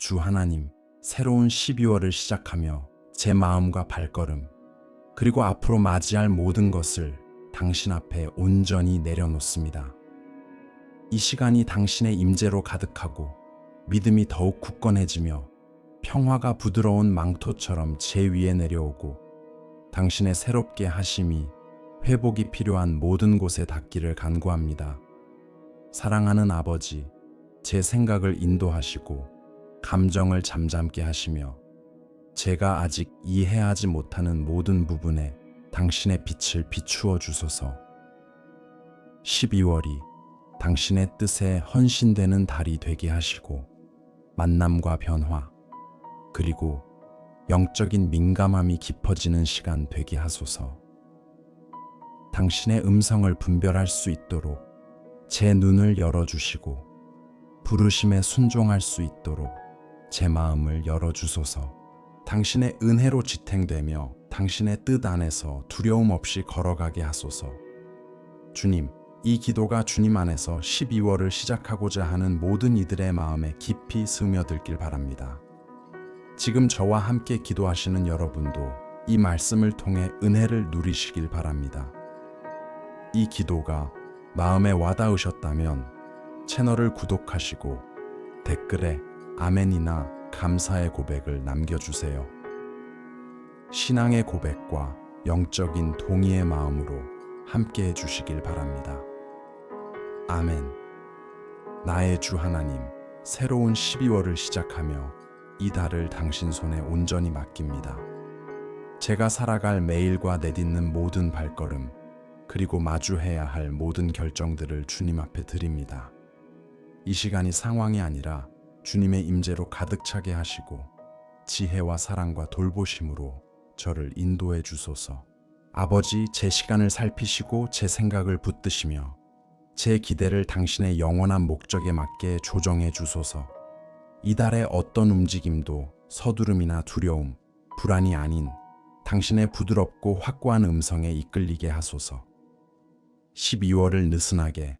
주 하나님, 새로운 12월을 시작하며 제 마음과 발걸음, 그리고 앞으로 맞이할 모든 것을 당신 앞에 온전히 내려놓습니다. 이 시간이 당신의 임재로 가득하고 믿음이 더욱 굳건해지며 평화가 부드러운 망토처럼 제 위에 내려오고 당신의 새롭게 하심이 회복이 필요한 모든 곳에 닿기를 간구합니다. 사랑하는 아버지, 제 생각을 인도하시고 감정을 잠잠게 하시며 제가 아직 이해하지 못하는 모든 부분에 당신의 빛을 비추어 주소서. 12월이 당신의 뜻에 헌신되는 달이 되게 하시고 만남과 변화, 그리고 영적인 민감함이 깊어지는 시간 되게 하소서. 당신의 음성을 분별할 수 있도록 제 눈을 열어주시고 부르심에 순종할 수 있도록 제 마음을 열어주소서. 당신의 은혜로 지탱되며 당신의 뜻 안에서 두려움 없이 걸어가게 하소서. 주님, 이 기도가 주님 안에서 12월을 시작하고자 하는 모든 이들의 마음에 깊이 스며들길 바랍니다. 지금 저와 함께 기도하시는 여러분도 이 말씀을 통해 은혜를 누리시길 바랍니다. 이 기도가 마음에 와닿으셨다면 채널을 구독하시고 댓글에 아멘이나 감사의 고백을 남겨주세요. 신앙의 고백과 영적인 동의의 마음으로 함께 해주시길 바랍니다. 아멘. 나의 주 하나님, 새로운 12월을 시작하며 이 달을 당신 손에 온전히 맡깁니다. 제가 살아갈 매일과 내딛는 모든 발걸음, 그리고 마주해야 할 모든 결정들을 주님 앞에 드립니다. 이 시간이 상황이 아니라 주님의 임재로 가득 차게 하시고 지혜와 사랑과 돌보심으로 저를 인도해 주소서. 아버지, 제 시간을 살피시고 제 생각을 붙드시며 제 기대를 당신의 영원한 목적에 맞게 조정해 주소서. 이달의 어떤 움직임도 서두름이나 두려움, 불안이 아닌 당신의 부드럽고 확고한 음성에 이끌리게 하소서. 12월을 느슨하게,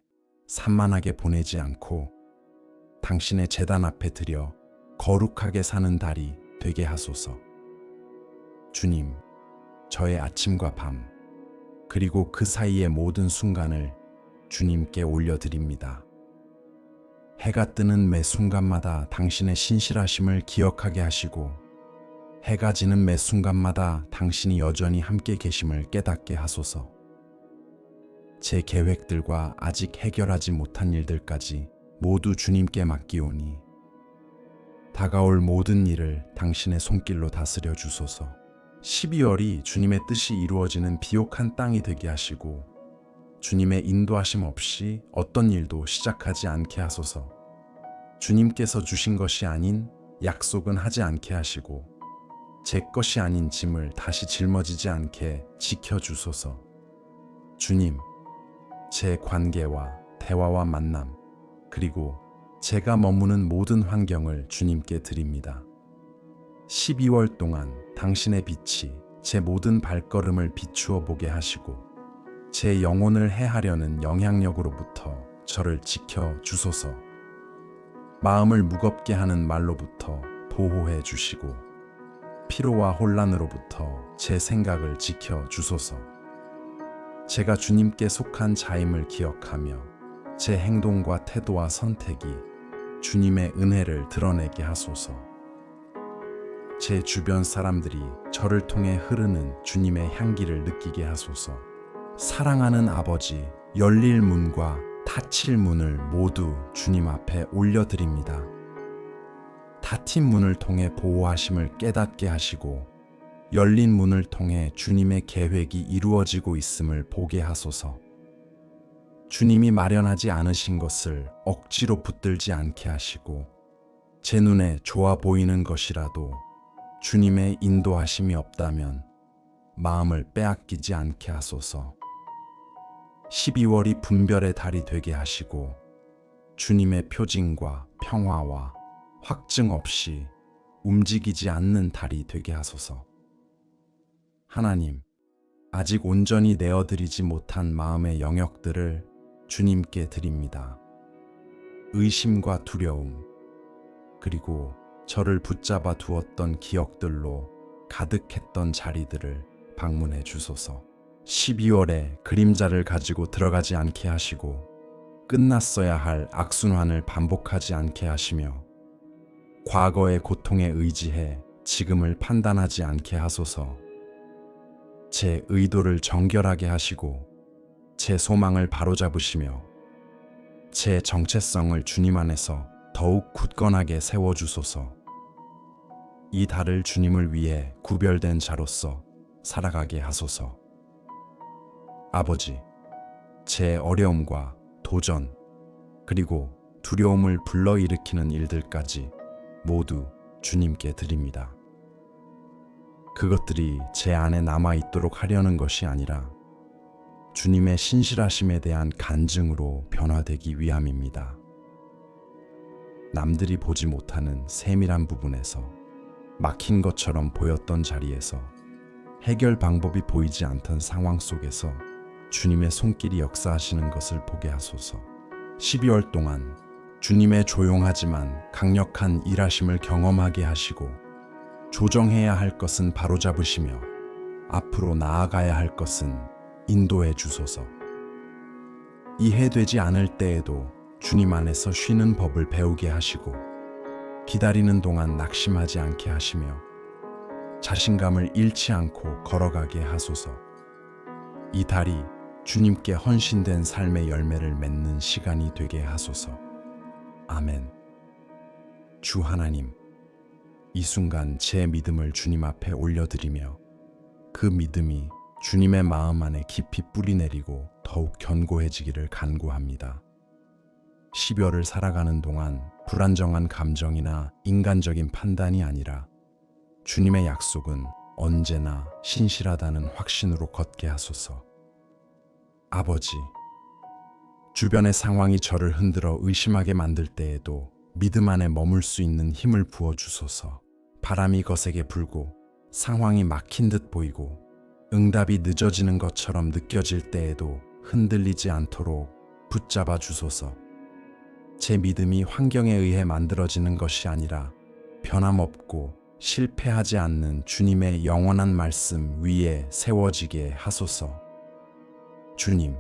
산만하게 보내지 않고 당신의 제단 앞에 드려 거룩하게 사는 달이 되게 하소서. 주님, 저의 아침과 밤, 그리고 그 사이의 모든 순간을 주님께 올려드립니다. 해가 뜨는 매 순간마다 당신의 신실하심을 기억하게 하시고 해가 지는 매 순간마다 당신이 여전히 함께 계심을 깨닫게 하소서. 제 계획들과 아직 해결하지 못한 일들까지 모두 주님께 맡기오니 다가올 모든 일을 당신의 손길로 다스려 주소서. 12월이 주님의 뜻이 이루어지는 비옥한 땅이 되게 하시고 주님의 인도하심 없이 어떤 일도 시작하지 않게 하소서. 주님께서 주신 것이 아닌 약속은 하지 않게 하시고 제 것이 아닌 짐을 다시 짊어지지 않게 지켜주소서. 주님, 제 관계와 대화와 만남, 그리고 제가 머무는 모든 환경을 주님께 드립니다. 12월 동안 당신의 빛이 제 모든 발걸음을 비추어 보게 하시고 제 영혼을 해하려는 영향력으로부터 저를 지켜 주소서. 마음을 무겁게 하는 말로부터 보호해 주시고 피로와 혼란으로부터 제 생각을 지켜 주소서. 제가 주님께 속한 자임을 기억하며 제 행동과 태도와 선택이 주님의 은혜를 드러내게 하소서. 제 주변 사람들이 저를 통해 흐르는 주님의 향기를 느끼게 하소서. 사랑하는 아버지, 열릴 문과 닫힐 문을 모두 주님 앞에 올려드립니다. 닫힌 문을 통해 보호하심을 깨닫게 하시고 열린 문을 통해 주님의 계획이 이루어지고 있음을 보게 하소서. 주님이 마련하지 않으신 것을 억지로 붙들지 않게 하시고 제 눈에 좋아 보이는 것이라도 주님의 인도하심이 없다면 마음을 빼앗기지 않게 하소서. 12월이 분별의 달이 되게 하시고 주님의 표징과 평화와 확증 없이 움직이지 않는 달이 되게 하소서. 하나님, 아직 온전히 내어드리지 못한 마음의 영역들을 주님께 드립니다. 의심과 두려움, 그리고 저를 붙잡아 두었던 기억들로 가득했던 자리들을 방문해 주소서. 12월에 그림자를 가지고 들어가지 않게 하시고 끝났어야 할 악순환을 반복하지 않게 하시며 과거의 고통에 의지해 지금을 판단하지 않게 하소서. 제 의도를 정결하게 하시고 제 소망을 바로잡으시며 제 정체성을 주님 안에서 더욱 굳건하게 세워주소서. 이 달을 주님을 위해 구별된 자로서 살아가게 하소서. 아버지, 제 어려움과 도전, 그리고 두려움을 불러일으키는 일들까지 모두 주님께 드립니다. 그것들이 제 안에 남아있도록 하려는 것이 아니라 주님의 신실하심에 대한 간증으로 변화되기 위함입니다. 남들이 보지 못하는 세밀한 부분에서 막힌 것처럼 보였던 자리에서 해결 방법이 보이지 않던 상황 속에서 주님의 손길이 역사하시는 것을 보게 하소서. 12월 동안 주님의 조용하지만 강력한 일하심을 경험하게 하시고 조정해야 할 것은 바로잡으시며 앞으로 나아가야 할 것은 인도해 주소서. 이해되지 않을 때에도 주님 안에서 쉬는 법을 배우게 하시고 기다리는 동안 낙심하지 않게 하시며 자신감을 잃지 않고 걸어가게 하소서. 이 달이 주님께 헌신된 삶의 열매를 맺는 시간이 되게 하소서. 아멘. 주 하나님, 이 순간 제 믿음을 주님 앞에 올려드리며 그 믿음이 주님의 마음 안에 깊이 뿌리내리고 더욱 견고해지기를 간구합니다. 12월을 살아가는 동안 불안정한 감정이나 인간적인 판단이 아니라 주님의 약속은 언제나 신실하다는 확신으로 걷게 하소서. 아버지, 주변의 상황이 저를 흔들어 의심하게 만들 때에도 믿음 안에 머물 수 있는 힘을 부어주소서. 바람이 거세게 불고 상황이 막힌 듯 보이고 응답이 늦어지는 것처럼 느껴질 때에도 흔들리지 않도록 붙잡아 주소서. 제 믿음이 환경에 의해 만들어지는 것이 아니라 변함없고 실패하지 않는 주님의 영원한 말씀 위에 세워지게 하소서. 주님,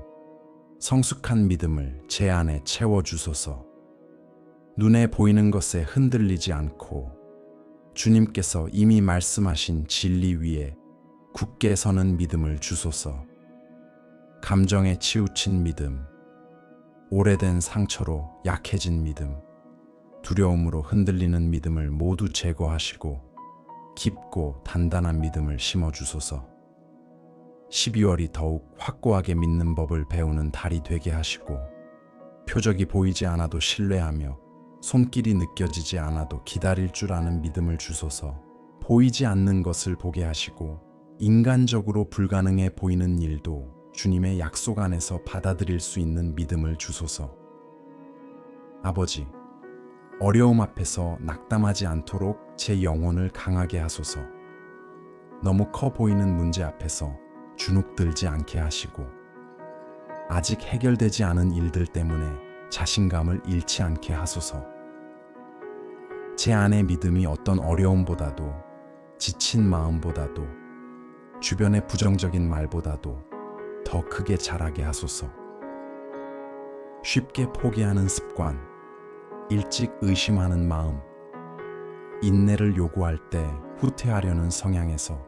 성숙한 믿음을 제 안에 채워주소서. 눈에 보이는 것에 흔들리지 않고 주님께서 이미 말씀하신 진리 위에 굳게 서는 믿음을 주소서. 감정에 치우친 믿음, 오래된 상처로 약해진 믿음, 두려움으로 흔들리는 믿음을 모두 제거하시고 깊고 단단한 믿음을 심어주소서. 12월이 더욱 확고하게 믿는 법을 배우는 달이 되게 하시고 표적이 보이지 않아도 신뢰하며 손길이 느껴지지 않아도 기다릴 줄 아는 믿음을 주소서. 보이지 않는 것을 보게 하시고 인간적으로 불가능해 보이는 일도 주님의 약속 안에서 받아들일 수 있는 믿음을 주소서. 아버지, 어려움 앞에서 낙담하지 않도록 제 영혼을 강하게 하소서. 너무 커 보이는 문제 앞에서 주눅들지 않게 하시고 아직 해결되지 않은 일들 때문에 자신감을 잃지 않게 하소서. 제 안의 믿음이 어떤 어려움보다도 지친 마음보다도 주변의 부정적인 말보다도 더 크게 자라게 하소서. 쉽게 포기하는 습관, 일찍 의심하는 마음, 인내를 요구할 때 후퇴하려는 성향에서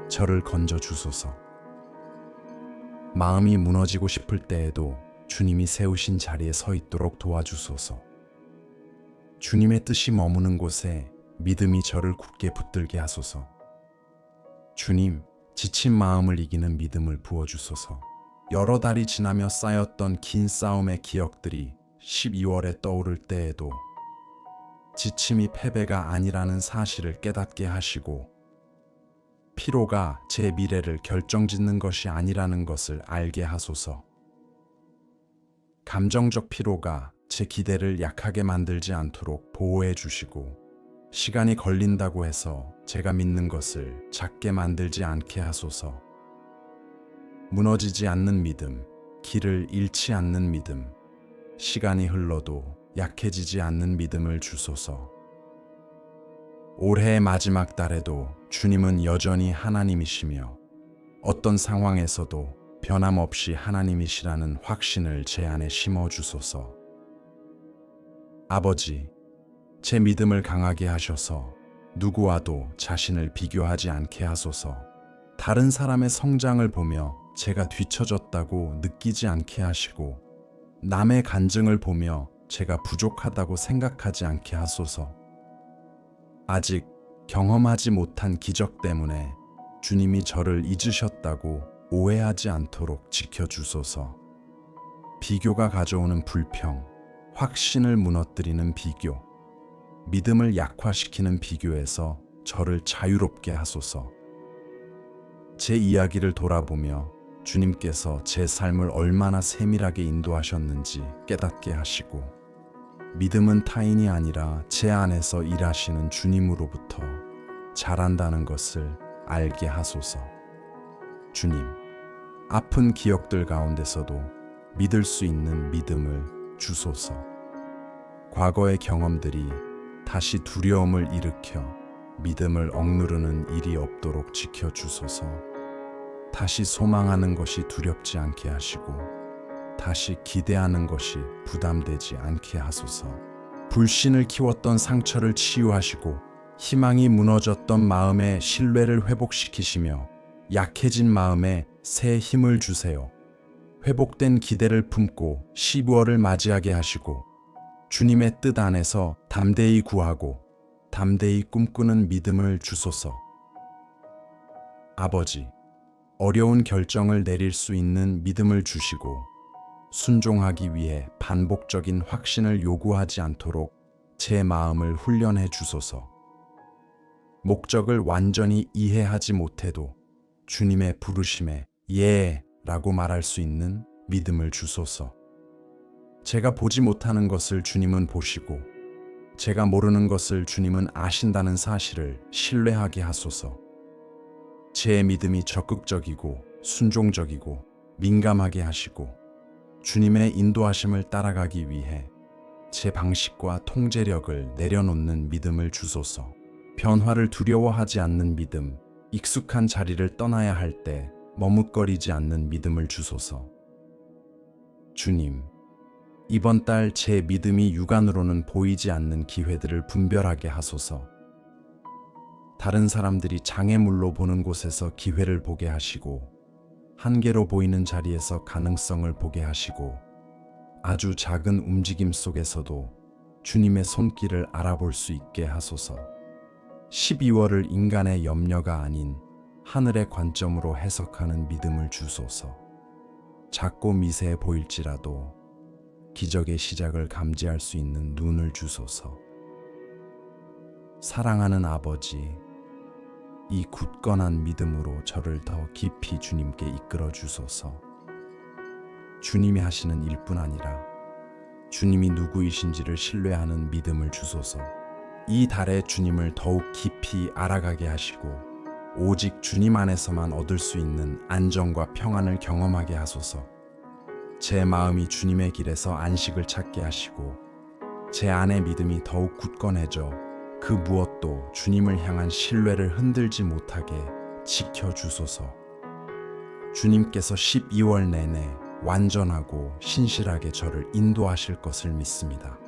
저를 건져 주소서. 마음이 무너지고 싶을 때에도 주님이 세우신 자리에 서 있도록 도와주소서. 주님의 뜻이 머무는 곳에 믿음이 저를 굳게 붙들게 하소서. 주님, 지친 마음을 이기는 믿음을 부어주소서. 여러 달이 지나며 쌓였던 긴 싸움의 기억들이 12월에 떠오를 때에도 지침이 패배가 아니라는 사실을 깨닫게 하시고 피로가 제 미래를 결정짓는 것이 아니라는 것을 알게 하소서. 감정적 피로가 제 기대를 약하게 만들지 않도록 보호해 주시고 시간이 걸린다고 해서 제가 믿는 것을 작게 만들지 않게 하소서. 무너지지 않는 믿음, 길을 잃지 않는 믿음, 시간이 흘러도 약해지지 않는 믿음을 주소서. 올해의 마지막 달에도 주님은 여전히 하나님이시며 어떤 상황에서도 변함없이 하나님이시라는 확신을 제 안에 심어주소서. 아버지, 제 믿음을 강하게 하셔서 누구와도 자신을 비교하지 않게 하소서. 다른 사람의 성장을 보며 제가 뒤처졌다고 느끼지 않게 하시고 남의 간증을 보며 제가 부족하다고 생각하지 않게 하소서. 아직 경험하지 못한 기적 때문에 주님이 저를 잊으셨다고 오해하지 않도록 지켜주소서. 비교가 가져오는 불평, 확신을 무너뜨리는 비교, 믿음을 약화시키는 비교에서 저를 자유롭게 하소서. 제 이야기를 돌아보며 주님께서 제 삶을 얼마나 세밀하게 인도하셨는지 깨닫게 하시고 믿음은 타인이 아니라 제 안에서 일하시는 주님으로부터 자란다는 것을 알게 하소서. 주님, 아픈 기억들 가운데서도 믿을 수 있는 믿음을 주소서. 과거의 경험들이 다시 두려움을 일으켜 믿음을 억누르는 일이 없도록 지켜주소서. 다시 소망하는 것이 두렵지 않게 하시고 다시 기대하는 것이 부담되지 않게 하소서. 불신을 키웠던 상처를 치유하시고 희망이 무너졌던 마음의 신뢰를 회복시키시며 약해진 마음에 새 힘을 주세요. 회복된 기대를 품고 12월을 맞이하게 하시고 주님의 뜻 안에서 담대히 구하고 담대히 꿈꾸는 믿음을 주소서. 아버지, 어려운 결정을 내릴 수 있는 믿음을 주시고 순종하기 위해 반복적인 확신을 요구하지 않도록 제 마음을 훈련해 주소서. 목적을 완전히 이해하지 못해도 주님의 부르심에 예 라고 말할 수 있는 믿음을 주소서. 제가 보지 못하는 것을 주님은 보시고 제가 모르는 것을 주님은 아신다는 사실을 신뢰하게 하소서. 제 믿음이 적극적이고 순종적이고 민감하게 하시고 주님의 인도하심을 따라가기 위해 제 방식과 통제력을 내려놓는 믿음을 주소서. 변화를 두려워하지 않는 믿음, 익숙한 자리를 떠나야 할 때 머뭇거리지 않는 믿음을 주소서. 주님, 이번 달 제 믿음이 육안으로는 보이지 않는 기회들을 분별하게 하소서. 다른 사람들이 장애물로 보는 곳에서 기회를 보게 하시고 한계로 보이는 자리에서 가능성을 보게 하시고 아주 작은 움직임 속에서도 주님의 손길을 알아볼 수 있게 하소서. 12월을 인간의 염려가 아닌 하늘의 관점으로 해석하는 믿음을 주소서. 작고 미세해 보일지라도 기적의 시작을 감지할 수 있는 눈을 주소서. 사랑하는 아버지, 이 굳건한 믿음으로 저를 더 깊이 주님께 이끌어 주소서. 주님이 하시는 일뿐 아니라 주님이 누구이신지를 신뢰하는 믿음을 주소서. 이 달에 주님을 더욱 깊이 알아가게 하시고 오직 주님 안에서만 얻을 수 있는 안정과 평안을 경험하게 하소서. 제 마음이 주님의 길에서 안식을 찾게 하시고 제 안의 믿음이 더욱 굳건해져 그 무엇도 주님을 향한 신뢰를 흔들지 못하게 지켜주소서. 주님께서 12월 내내 완전하고 신실하게 저를 인도하실 것을 믿습니다.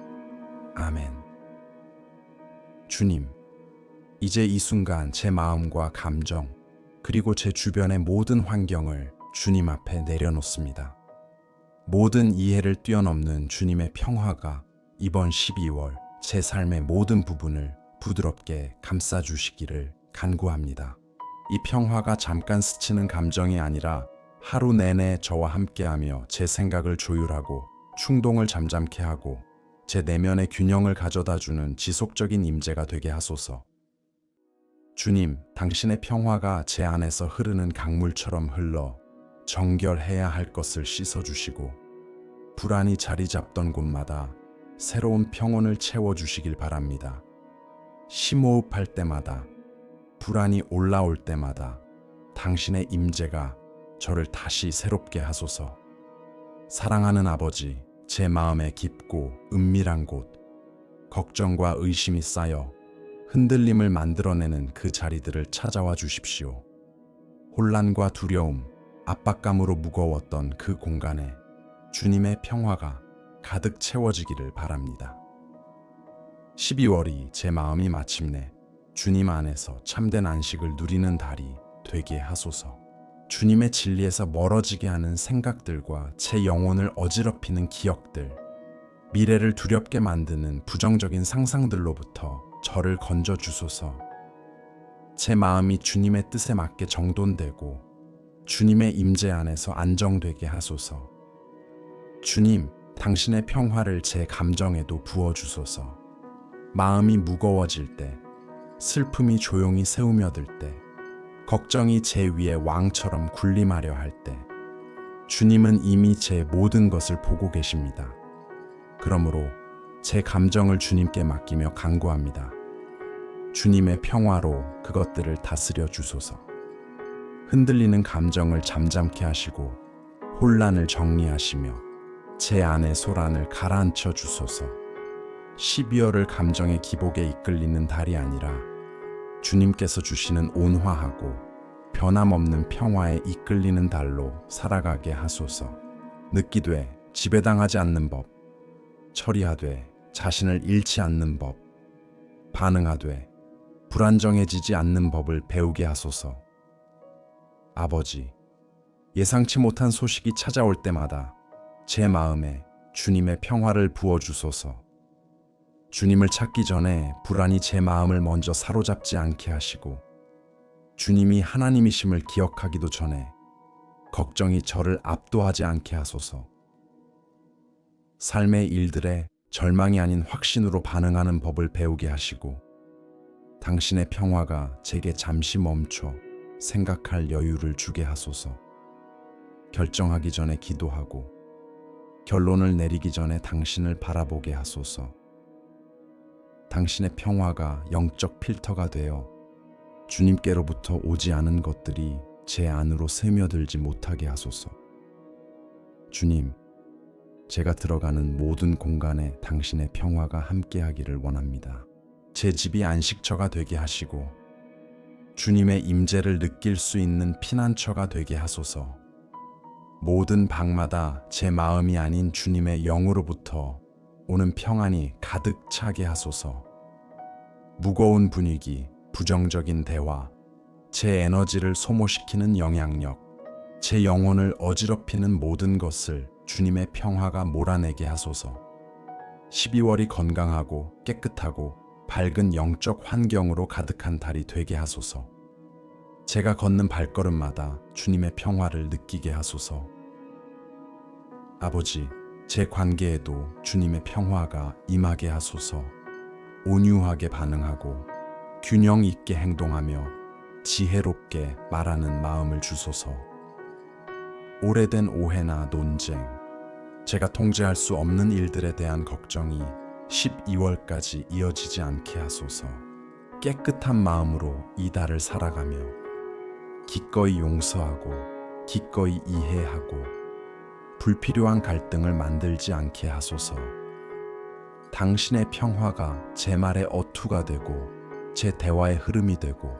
아멘. 주님, 이제 이 순간 제 마음과 감정, 그리고 제 주변의 모든 환경을 주님 앞에 내려놓습니다. 모든 이해를 뛰어넘는 주님의 평화가 이번 12월 제 삶의 모든 부분을 부드럽게 감싸주시기를 간구합니다. 이 평화가 잠깐 스치는 감정이 아니라 하루 내내 저와 함께하며 제 생각을 조율하고 충동을 잠잠케 하고 제 내면의 균형을 가져다주는 지속적인 임재가 되게 하소서. 주님, 당신의 평화가 제 안에서 흐르는 강물처럼 흘러 정결해야 할 것을 씻어주시고 불안이 자리 잡던 곳마다 새로운 평온을 채워주시길 바랍니다. 심호흡할 때마다, 불안이 올라올 때마다 당신의 임재가 저를 다시 새롭게 하소서. 사랑하는 아버지, 제 마음에 깊고 은밀한 곳, 걱정과 의심이 쌓여 흔들림을 만들어내는 그 자리들을 찾아와 주십시오. 혼란과 두려움, 압박감으로 무거웠던 그 공간에 주님의 평화가 가득 채워지기를 바랍니다. 12월이 제 마음이 마침내 주님 안에서 참된 안식을 누리는 달이 되게 하소서. 주님의 진리에서 멀어지게 하는 생각들과 제 영혼을 어지럽히는 기억들, 미래를 두렵게 만드는 부정적인 상상들로부터 저를 건져 주소서. 제 마음이 주님의 뜻에 맞게 정돈되고 주님의 임재 안에서 안정되게 하소서. 주님, 당신의 평화를 제 감정에도 부어 주소서. 마음이 무거워질 때, 슬픔이 조용히 새우며들 때, 걱정이 제 위에 왕처럼 군림하려 할 때, 주님은 이미 제 모든 것을 보고 계십니다. 그러므로 제 감정을 주님께 맡기며 간구합니다. 주님의 평화로 그것들을 다스려 주소서. 흔들리는 감정을 잠잠케 하시고 혼란을 정리하시며 제 안의 소란을 가라앉혀 주소서. 12월을 감정의 기복에 이끌리는 달이 아니라 주님께서 주시는 온화하고 변함없는 평화에 이끌리는 달로 살아가게 하소서. 느끼되 지배당하지 않는 법, 처리하되 자신을 잃지 않는 법, 반응하되 불안정해지지 않는 법을 배우게 하소서. 아버지, 예상치 못한 소식이 찾아올 때마다 제 마음에 주님의 평화를 부어주소서. 주님을 찾기 전에 불안이 제 마음을 먼저 사로잡지 않게 하시고 주님이 하나님이심을 기억하기도 전에 걱정이 저를 압도하지 않게 하소서. 삶의 일들에 절망이 아닌 확신으로 반응하는 법을 배우게 하시고 당신의 평화가 제게 잠시 멈춰 생각할 여유를 주게 하소서. 결정하기 전에 기도하고 결론을 내리기 전에 당신을 바라보게 하소서. 당신의 평화가 영적 필터가 되어 주님께로부터 오지 않은 것들이 제 안으로 스며들지 못하게 하소서. 주님, 제가 들어가는 모든 공간에 당신의 평화가 함께하기를 원합니다. 제 집이 안식처가 되게 하시고 주님의 임재를 느낄 수 있는 피난처가 되게 하소서. 모든 방마다 제 마음이 아닌 주님의 영으로부터 오는 평안이 가득 차게 하소서. 무거운 분위기, 부정적인 대화, 제 에너지를 소모시키는 영향력, 제 영혼을 어지럽히는 모든 것을 주님의 평화가 몰아내게 하소서. 12월이 건강하고 깨끗하고 밝은 영적 환경으로 가득한 달이 되게 하소서. 제가 걷는 발걸음마다 주님의 평화를 느끼게 하소서. 아버지, 제 관계에도 주님의 평화가 임하게 하소서. 온유하게 반응하고 균형 있게 행동하며 지혜롭게 말하는 마음을 주소서. 오래된 오해나 논쟁, 제가 통제할 수 없는 일들에 대한 걱정이 12월까지 이어지지 않게 하소서. 깨끗한 마음으로 이 달을 살아가며 기꺼이 용서하고 기꺼이 이해하고 불필요한 갈등을 만들지 않게 하소서. 당신의 평화가 제 말의 어투가 되고 제 대화의 흐름이 되고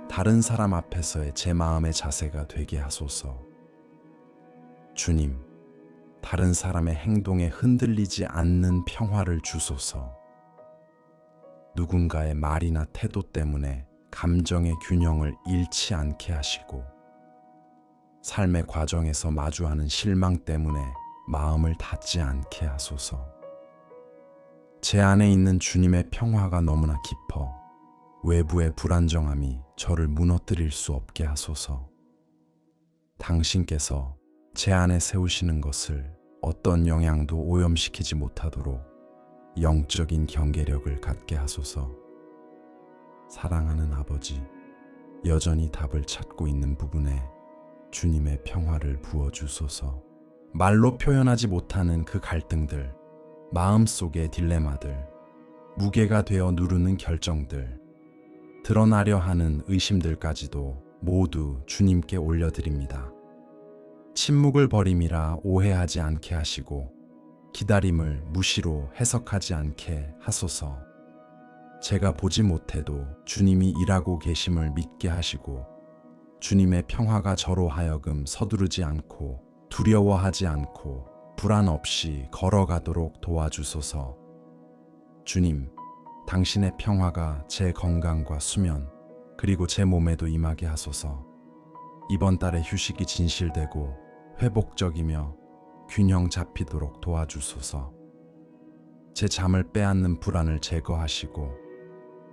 다른 사람 앞에서의 제 마음의 자세가 되게 하소서. 주님, 다른 사람의 행동에 흔들리지 않는 평화를 주소서. 누군가의 말이나 태도 때문에 감정의 균형을 잃지 않게 하시고 삶의 과정에서 마주하는 실망 때문에 마음을 닫지 않게 하소서. 제 안에 있는 주님의 평화가 너무나 깊어 외부의 불안정함이 저를 무너뜨릴 수 없게 하소서. 당신께서 제 안에 세우시는 것을 어떤 영향도 오염시키지 못하도록 영적인 경계력을 갖게 하소서. 사랑하는 아버지, 여전히 답을 찾고 있는 부분에 주님의 평화를 부어주소서. 말로 표현하지 못하는 그 갈등들, 마음속의 딜레마들, 무게가 되어 누르는 결정들, 드러나려 하는 의심들까지도 모두 주님께 올려드립니다. 침묵을 버림이라 오해하지 않게 하시고 기다림을 무시로 해석하지 않게 하소서. 제가 보지 못해도 주님이 일하고 계심을 믿게 하시고 주님의 평화가 저로 하여금 서두르지 않고 두려워하지 않고 불안 없이 걸어가도록 도와주소서. 주님, 당신의 평화가 제 건강과 수면 그리고 제 몸에도 임하게 하소서. 이번 달에 휴식이 진실되고 회복적이며 균형 잡히도록 도와주소서. 제 잠을 빼앗는 불안을 제거하시고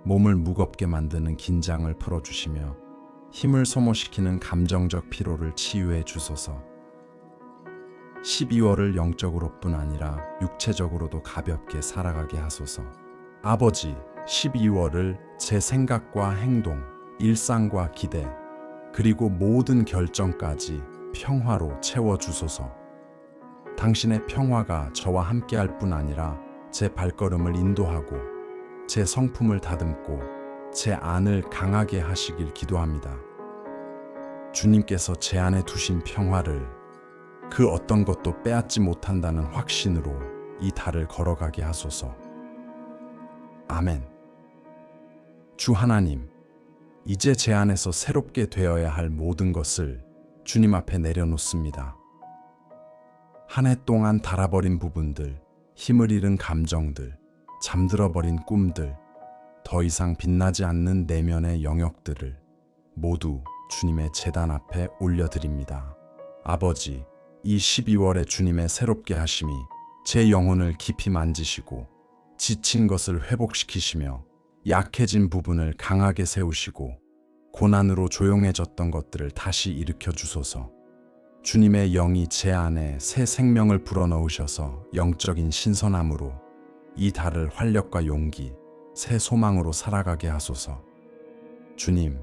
몸을 무겁게 만드는 긴장을 풀어주시며 힘을 소모시키는 감정적 피로를 치유해 주소서. 12월을 영적으로뿐 아니라 육체적으로도 가볍게 살아가게 하소서. 아버지, 12월을 제 생각과 행동, 일상과 기대, 그리고 모든 결정까지 평화로 채워주소서. 당신의 평화가 저와 함께할 뿐 아니라 제 발걸음을 인도하고 제 성품을 다듬고 제 안을 강하게 하시길 기도합니다. 주님께서 제 안에 두신 평화를 그 어떤 것도 빼앗지 못한다는 확신으로 이 달을 걸어가게 하소서. 아멘. 주 하나님, 이제 제 안에서 새롭게 되어야 할 모든 것을 주님 앞에 내려놓습니다. 한 해 동안 닳아버린 부분들, 힘을 잃은 감정들, 잠들어버린 꿈들, 더 이상 빛나지 않는 내면의 영역들을 모두 주님의 제단 앞에 올려드립니다. 아버지, 이 12월에 주님의 새롭게 하심이 제 영혼을 깊이 만지시고 지친 것을 회복시키시며 약해진 부분을 강하게 세우시고 고난으로 조용해졌던 것들을 다시 일으켜 주소서. 주님의 영이 제 안에 새 생명을 불어넣으셔서 영적인 신선함으로 이 달을 활력과 용기, 새 소망으로 살아가게 하소서. 주님,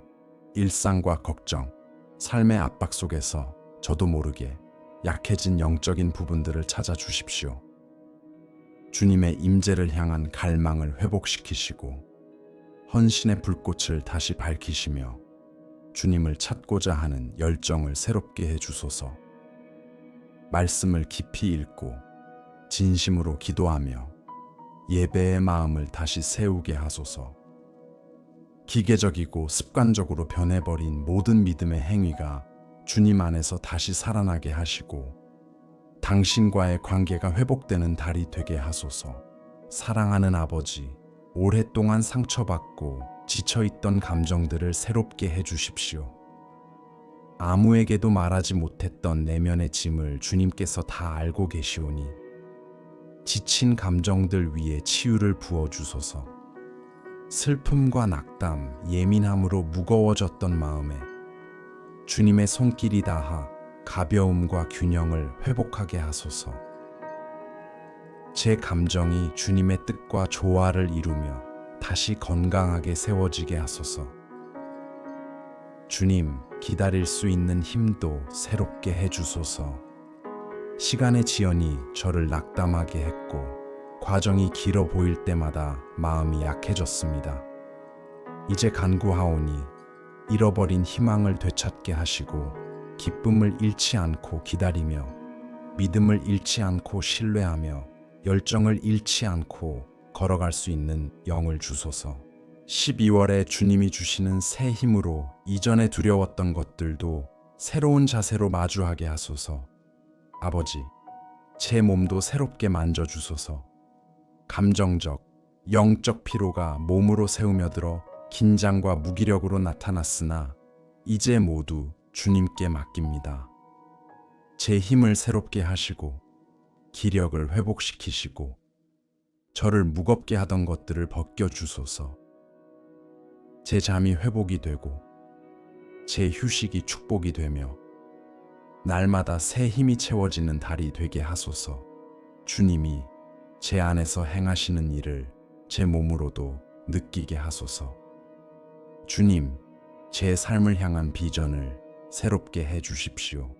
일상과 걱정, 삶의 압박 속에서 저도 모르게 약해진 영적인 부분들을 찾아주십시오. 주님의 임재를 향한 갈망을 회복시키시고 헌신의 불꽃을 다시 밝히시며 주님을 찾고자 하는 열정을 새롭게 해주소서. 말씀을 깊이 읽고 진심으로 기도하며 예배의 마음을 다시 세우게 하소서. 기계적이고 습관적으로 변해버린 모든 믿음의 행위가 주님 안에서 다시 살아나게 하시고 당신과의 관계가 회복되는 달이 되게 하소서. 사랑하는 아버지, 오랫동안 상처받고 지쳐있던 감정들을 새롭게 해주십시오. 아무에게도 말하지 못했던 내면의 짐을 주님께서 다 알고 계시오니 지친 감정들 위에 치유를 부어주소서. 슬픔과 낙담, 예민함으로 무거워졌던 마음에 주님의 손길이 닿아 가벼움과 균형을 회복하게 하소서. 제 감정이 주님의 뜻과 조화를 이루며 다시 건강하게 세워지게 하소서. 주님, 기다릴 수 있는 힘도 새롭게 해주소서. 시간의 지연이 저를 낙담하게 했고 과정이 길어 보일 때마다 마음이 약해졌습니다. 이제 간구하오니 잃어버린 희망을 되찾게 하시고 기쁨을 잃지 않고 기다리며 믿음을 잃지 않고 신뢰하며 열정을 잃지 않고 걸어갈 수 있는 영을 주소서. 12월에 주님이 주시는 새 힘으로 이전에 두려웠던 것들도 새로운 자세로 마주하게 하소서. 아버지, 제 몸도 새롭게 만져주소서. 감정적, 영적 피로가 몸으로 새우며들어 긴장과 무기력으로 나타났으나 이제 모두 주님께 맡깁니다. 제 힘을 새롭게 하시고 기력을 회복시키시고 저를 무겁게 하던 것들을 벗겨주소서. 제 잠이 회복이 되고 제 휴식이 축복이 되며 날마다 새 힘이 채워지는 달이 되게 하소서. 주님이 제 안에서 행하시는 일을 제 몸으로도 느끼게 하소서. 주님, 제 삶을 향한 비전을 새롭게 해주십시오.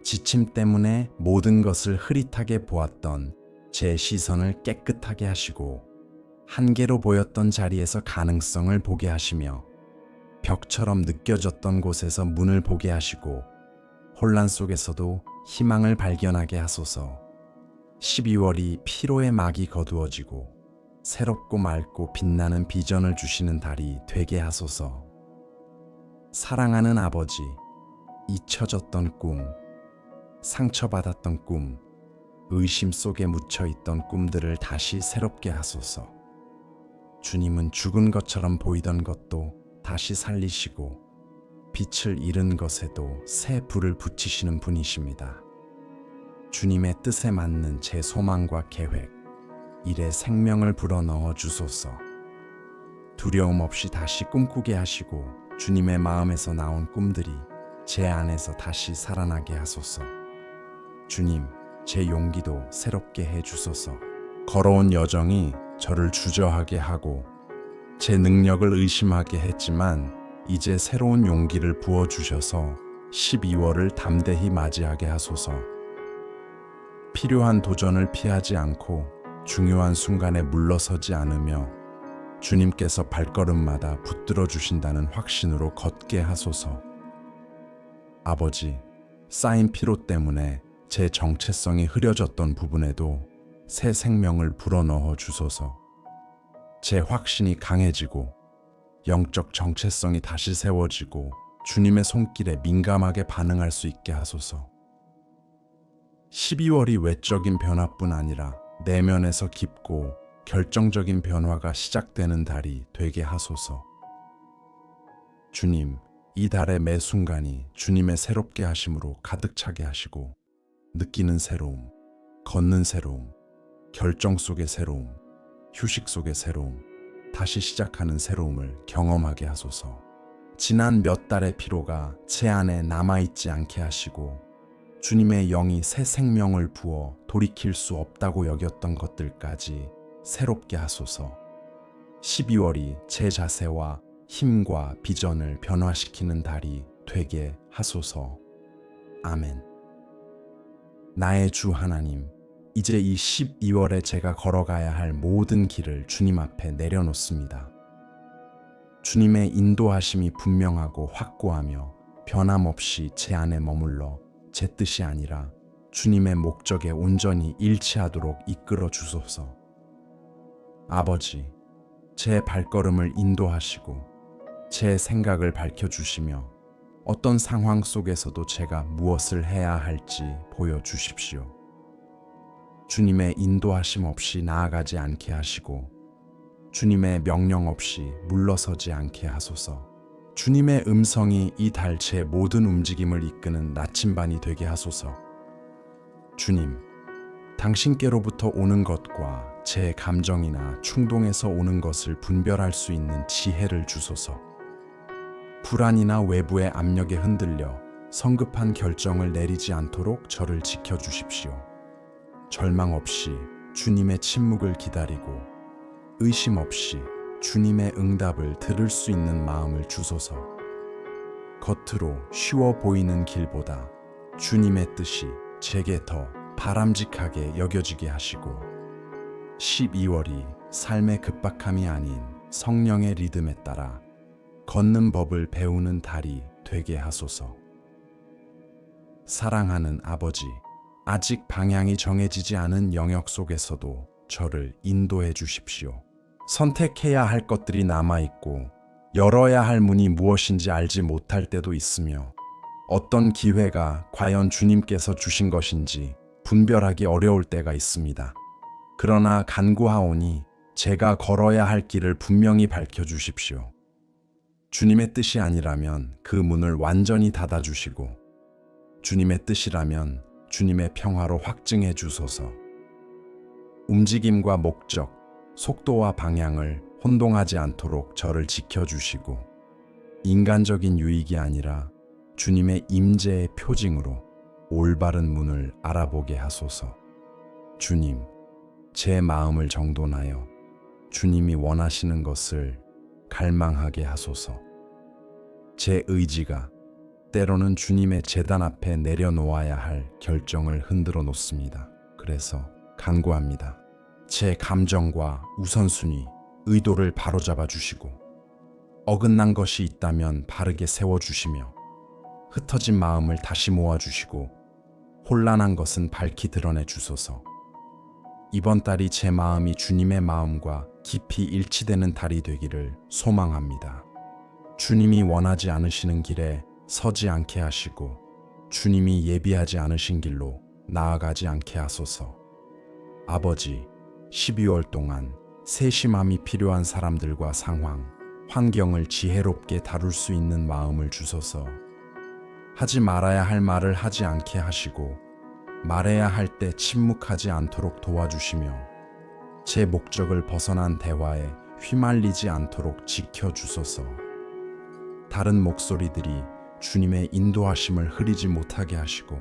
지침 때문에 모든 것을 흐릿하게 보았던 제 시선을 깨끗하게 하시고 한계로 보였던 자리에서 가능성을 보게 하시며 벽처럼 느껴졌던 곳에서 문을 보게 하시고 혼란 속에서도 희망을 발견하게 하소서. 12월이 피로의 막이 거두어지고 새롭고 맑고 빛나는 비전을 주시는 달이 되게 하소서. 사랑하는 아버지, 잊혀졌던 꿈, 상처받았던 꿈, 의심 속에 묻혀있던 꿈들을 다시 새롭게 하소서. 주님은 죽은 것처럼 보이던 것도 다시 살리시고 빛을 잃은 것에도 새 불을 붙이시는 분이십니다. 주님의 뜻에 맞는 제 소망과 계획, 일에 생명을 불어넣어 주소서. 두려움 없이 다시 꿈꾸게 하시고 주님의 마음에서 나온 꿈들이 제 안에서 다시 살아나게 하소서. 주님, 제 용기도 새롭게 해 주소서. 걸어온 여정이 저를 주저하게 하고 제 능력을 의심하게 했지만 이제 새로운 용기를 부어주셔서 12월을 담대히 맞이하게 하소서. 필요한 도전을 피하지 않고 중요한 순간에 물러서지 않으며 주님께서 발걸음마다 붙들어 주신다는 확신으로 걷게 하소서. 아버지, 쌓인 피로 때문에 제 정체성이 흐려졌던 부분에도 새 생명을 불어넣어 주소서. 제 확신이 강해지고 영적 정체성이 다시 세워지고 주님의 손길에 민감하게 반응할 수 있게 하소서. 12월이 외적인 변화뿐 아니라 내면에서 깊고 결정적인 변화가 시작되는 달이 되게 하소서. 주님, 이 달의 매 순간이 주님의 새롭게 하심으로 가득 차게 하시고 느끼는 새로움, 걷는 새로움, 결정 속의 새로움, 휴식 속의 새로움, 다시 시작하는 새로움을 경험하게 하소서. 지난 몇 달의 피로가 제 안에 남아있지 않게 하시고 주님의 영이 새 생명을 부어 돌이킬 수 없다고 여겼던 것들까지 새롭게 하소서. 12월이 제 자세와 힘과 비전을 변화시키는 달이 되게 하소서. 아멘. 나의 주 하나님, 이제 이 12월에 제가 걸어가야 할 모든 길을 주님 앞에 내려놓습니다. 주님의 인도하심이 분명하고 확고하며 변함없이 제 안에 머물러 제 뜻이 아니라 주님의 목적에 온전히 일치하도록 이끌어 주소서. 아버지, 제 발걸음을 인도하시고 제 생각을 밝혀주시며 어떤 상황 속에서도 제가 무엇을 해야 할지 보여주십시오. 주님의 인도하심 없이 나아가지 않게 하시고 주님의 명령 없이 물러서지 않게 하소서. 주님의 음성이 이 달 제 모든 움직임을 이끄는 나침반이 되게 하소서. 주님, 당신께로부터 오는 것과 제 감정이나 충동에서 오는 것을 분별할 수 있는 지혜를 주소서. 불안이나 외부의 압력에 흔들려 성급한 결정을 내리지 않도록 저를 지켜주십시오. 절망 없이 주님의 침묵을 기다리고 의심 없이 주님의 응답을 들을 수 있는 마음을 주소서. 겉으로 쉬워 보이는 길보다 주님의 뜻이 제게 더 바람직하게 여겨지게 하시고 12월이 삶의 급박함이 아닌 성령의 리듬에 따라 걷는 법을 배우는 달이 되게 하소서. 사랑하는 아버지, 아직 방향이 정해지지 않은 영역 속에서도 저를 인도해 주십시오. 선택해야 할 것들이 남아있고 열어야 할 문이 무엇인지 알지 못할 때도 있으며 어떤 기회가 과연 주님께서 주신 것인지 분별하기 어려울 때가 있습니다. 그러나 간구하오니 제가 걸어야 할 길을 분명히 밝혀주십시오. 주님의 뜻이 아니라면 그 문을 완전히 닫아주시고 주님의 뜻이라면 주님의 평화로 확증해 주소서. 움직임과 목적, 속도와 방향을 혼동하지 않도록 저를 지켜주시고 인간적인 유익이 아니라 주님의 임재의 표징으로 올바른 문을 알아보게 하소서. 주님, 제 마음을 정돈하여 주님이 원하시는 것을 갈망하게 하소서. 제 의지가 때로는 주님의 제단 앞에 내려놓아야 할 결정을 흔들어 놓습니다. 그래서 간구합니다. 제 감정과 우선순위, 의도를 바로잡아 주시고 어긋난 것이 있다면 바르게 세워주시며 흩어진 마음을 다시 모아주시고 혼란한 것은 밝히 드러내 주소서. 이번 달이 제 마음이 주님의 마음과 깊이 일치되는 달이 되기를 소망합니다. 주님이 원하지 않으시는 길에 서지 않게 하시고 주님이 예비하지 않으신 길로 나아가지 않게 하소서. 아버지, 12월 동안 세심함이 필요한 사람들과 상황, 환경을 지혜롭게 다룰 수 있는 마음을 주소서. 하지 말아야 할 말을 하지 않게 하시고 말해야 할 때 침묵하지 않도록 도와주시며 제 목적을 벗어난 대화에 휘말리지 않도록 지켜주소서. 다른 목소리들이 주님의 인도하심을 흐리지 못하게 하시고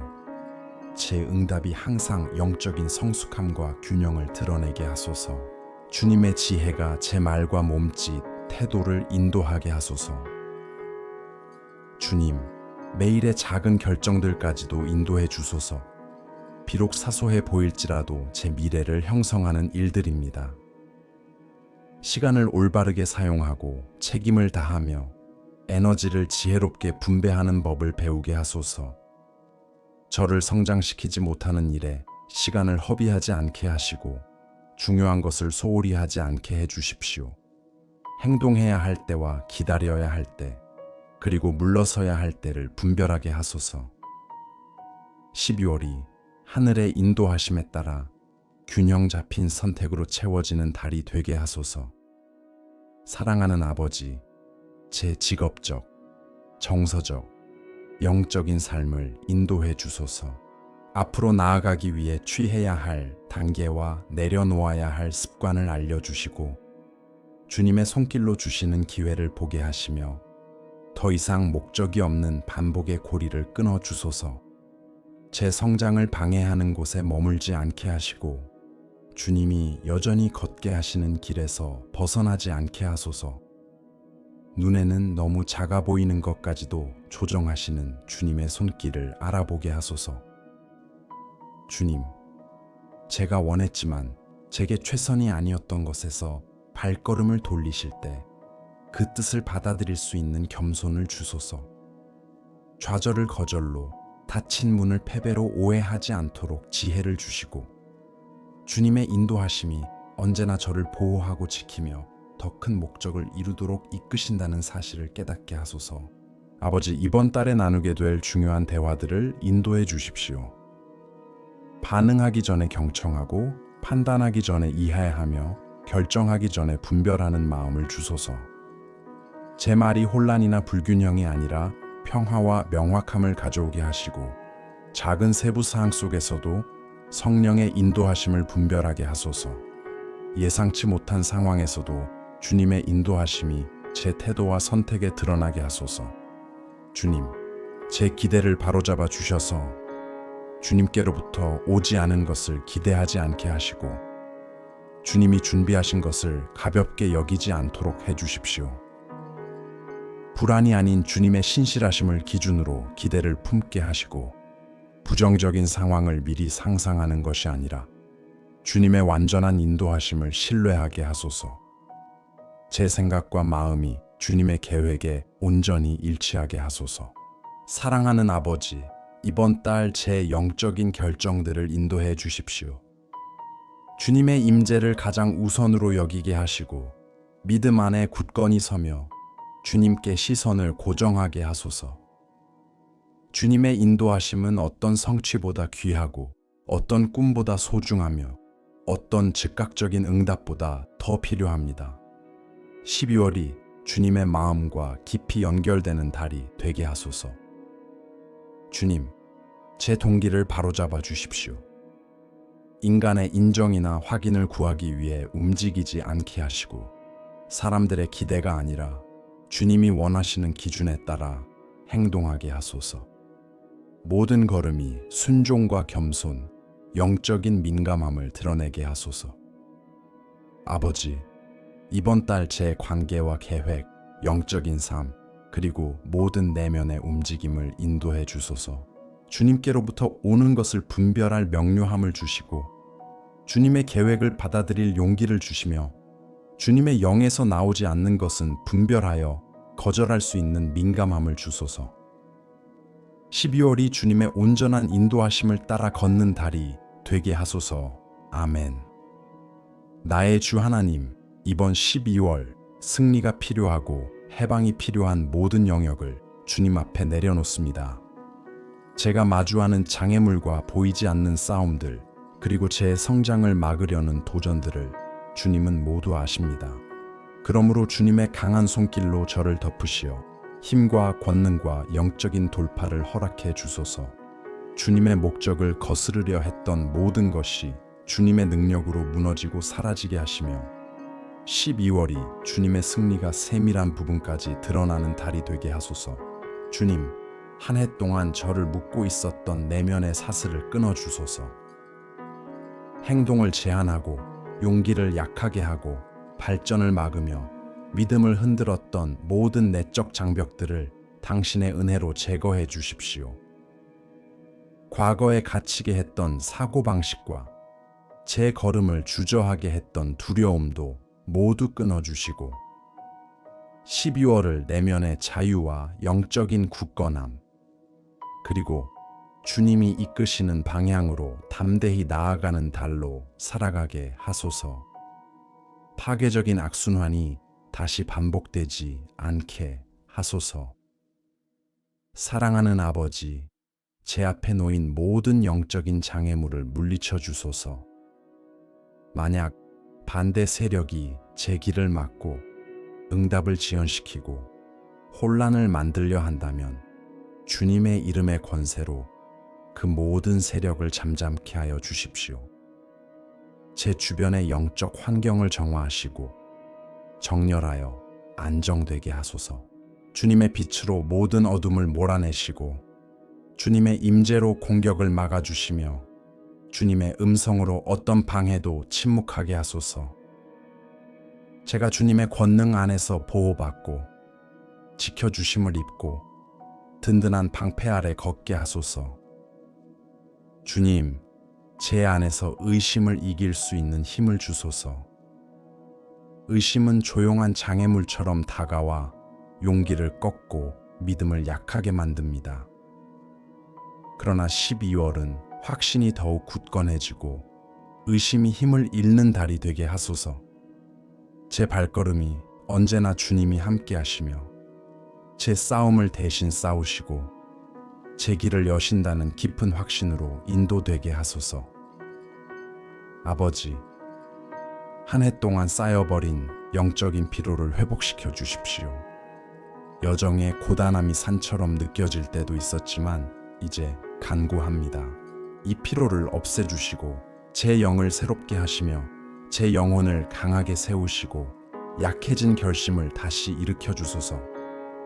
제 응답이 항상 영적인 성숙함과 균형을 드러내게 하소서. 주님의 지혜가 제 말과 몸짓, 태도를 인도하게 하소서. 주님, 매일의 작은 결정들까지도 인도해 주소서. 비록 사소해 보일지라도 제 미래를 형성하는 일들입니다. 시간을 올바르게 사용하고 책임을 다하며 에너지를 지혜롭게 분배하는 법을 배우게 하소서. 저를 성장시키지 못하는 일에 시간을 허비하지 않게 하시고 중요한 것을 소홀히 하지 않게 해 주십시오. 행동해야 할 때와 기다려야 할 때, 그리고 물러서야 할 때를 분별하게 하소서. 12월이 하늘의 인도하심에 따라 균형 잡힌 선택으로 채워지는 달이 되게 하소서. 사랑하는 아버지, 제 직업적, 정서적, 영적인 삶을 인도해 주소서. 앞으로 나아가기 위해 취해야 할 단계와 내려놓아야 할 습관을 알려주시고 주님의 손길로 주시는 기회를 보게 하시며 더 이상 목적이 없는 반복의 고리를 끊어 주소서. 제 성장을 방해하는 곳에 머물지 않게 하시고 주님이 여전히 걷게 하시는 길에서 벗어나지 않게 하소서. 눈에는 너무 작아 보이는 것까지도 조정하시는 주님의 손길을 알아보게 하소서. 주님, 제가 원했지만 제게 최선이 아니었던 것에서 발걸음을 돌리실 때 그 뜻을 받아들일 수 있는 겸손을 주소서. 좌절을 거절로, 닫힌 문을 패배로 오해하지 않도록 지혜를 주시고 주님의 인도하심이 언제나 저를 보호하고 지키며 더 큰 목적을 이루도록 이끄신다는 사실을 깨닫게 하소서. 아버지, 이번 달에 나누게 될 중요한 대화들을 인도해 주십시오. 반응하기 전에 경청하고 판단하기 전에 이해하며 결정하기 전에 분별하는 마음을 주소서. 제 말이 혼란이나 불균형이 아니라 평화와 명확함을 가져오게 하시고 작은 세부 사항 속에서도 성령의 인도하심을 분별하게 하소서. 예상치 못한 상황에서도 주님의 인도하심이 제 태도와 선택에 드러나게 하소서. 주님, 제 기대를 바로잡아 주셔서 주님께로부터 오지 않은 것을 기대하지 않게 하시고 주님이 준비하신 것을 가볍게 여기지 않도록 해주십시오. 불안이 아닌 주님의 신실하심을 기준으로 기대를 품게 하시고 부정적인 상황을 미리 상상하는 것이 아니라 주님의 완전한 인도하심을 신뢰하게 하소서. 제 생각과 마음이 주님의 계획에 온전히 일치하게 하소서. 사랑하는 아버지, 이번 달 제 영적인 결정들을 인도해 주십시오. 주님의 임재를 가장 우선으로 여기게 하시고 믿음 안에 굳건히 서며 주님께 시선을 고정하게 하소서. 주님의 인도하심은 어떤 성취보다 귀하고 어떤 꿈보다 소중하며 어떤 즉각적인 응답보다 더 필요합니다. 12월이 주님의 마음과 깊이 연결되는 달이 되게 하소서. 주님, 제 동기를 바로잡아 주십시오. 인간의 인정이나 확인을 구하기 위해 움직이지 않게 하시고 사람들의 기대가 아니라 주님이 원하시는 기준에 따라 행동하게 하소서. 모든 걸음이 순종과 겸손, 영적인 민감함을 드러내게 하소서. 아버지, 이번 달 제 관계와 계획, 영적인 삶, 그리고 모든 내면의 움직임을 인도해 주소서. 주님께로부터 오는 것을 분별할 명료함을 주시고 주님의 계획을 받아들일 용기를 주시며 주님의 영에서 나오지 않는 것은 분별하여 거절할 수 있는 민감함을 주소서. 12월이 주님의 온전한 인도하심을 따라 걷는 달이 되게 하소서. 아멘. 나의 주 하나님, 이번 12월 승리가 필요하고 해방이 필요한 모든 영역을 주님 앞에 내려놓습니다. 제가 마주하는 장애물과 보이지 않는 싸움들, 그리고 제 성장을 막으려는 도전들을 주님은 모두 아십니다. 그러므로 주님의 강한 손길로 저를 덮으시어 힘과 권능과 영적인 돌파를 허락해 주소서. 주님의 목적을 거스르려 했던 모든 것이 주님의 능력으로 무너지고 사라지게 하시며 12월이 주님의 승리가 세밀한 부분까지 드러나는 달이 되게 하소서. 주님, 한 해 동안 저를 묶고 있었던 내면의 사슬을 끊어주소서. 행동을 제한하고 용기를 약하게 하고 발전을 막으며 믿음을 흔들었던 모든 내적 장벽들을 당신의 은혜로 제거해 주십시오. 과거에 갇히게 했던 사고방식과 제 걸음을 주저하게 했던 두려움도 모두 끊어주시고 12월을 내면의 자유와 영적인 굳건함, 그리고 주님이 이끄시는 방향으로 담대히 나아가는 달로 살아가게 하소서. 파괴적인 악순환이 다시 반복되지 않게 하소서. 사랑하는 아버지, 제 앞에 놓인 모든 영적인 장애물을 물리쳐 주소서. 만약 반대 세력이 제 길을 막고 응답을 지연시키고 혼란을 만들려 한다면 주님의 이름의 권세로 그 모든 세력을 잠잠케 하여 주십시오. 제 주변의 영적 환경을 정화하시고 정렬하여 안정되게 하소서. 주님의 빛으로 모든 어둠을 몰아내시고 주님의 임재로 공격을 막아주시며 주님의 음성으로 어떤 방해도 침묵하게 하소서. 제가 주님의 권능 안에서 보호받고 지켜주심을 입고 든든한 방패 아래 걷게 하소서. 주님, 제 안에서 의심을 이길 수 있는 힘을 주소서. 의심은 조용한 장애물처럼 다가와 용기를 꺾고 믿음을 약하게 만듭니다. 그러나 12월은 확신이 더욱 굳건해지고 의심이 힘을 잃는 달이 되게 하소서. 제 발걸음이 언제나 주님이 함께 하시며 제 싸움을 대신 싸우시고 제 길을 여신다는 깊은 확신으로 인도되게 하소서. 아버지, 한 해 동안 쌓여버린 영적인 피로를 회복시켜 주십시오. 여정의 고단함이 산처럼 느껴질 때도 있었지만 이제 간구합니다. 이 피로를 없애주시고 제 영을 새롭게 하시며 제 영혼을 강하게 세우시고 약해진 결심을 다시 일으켜 주소서.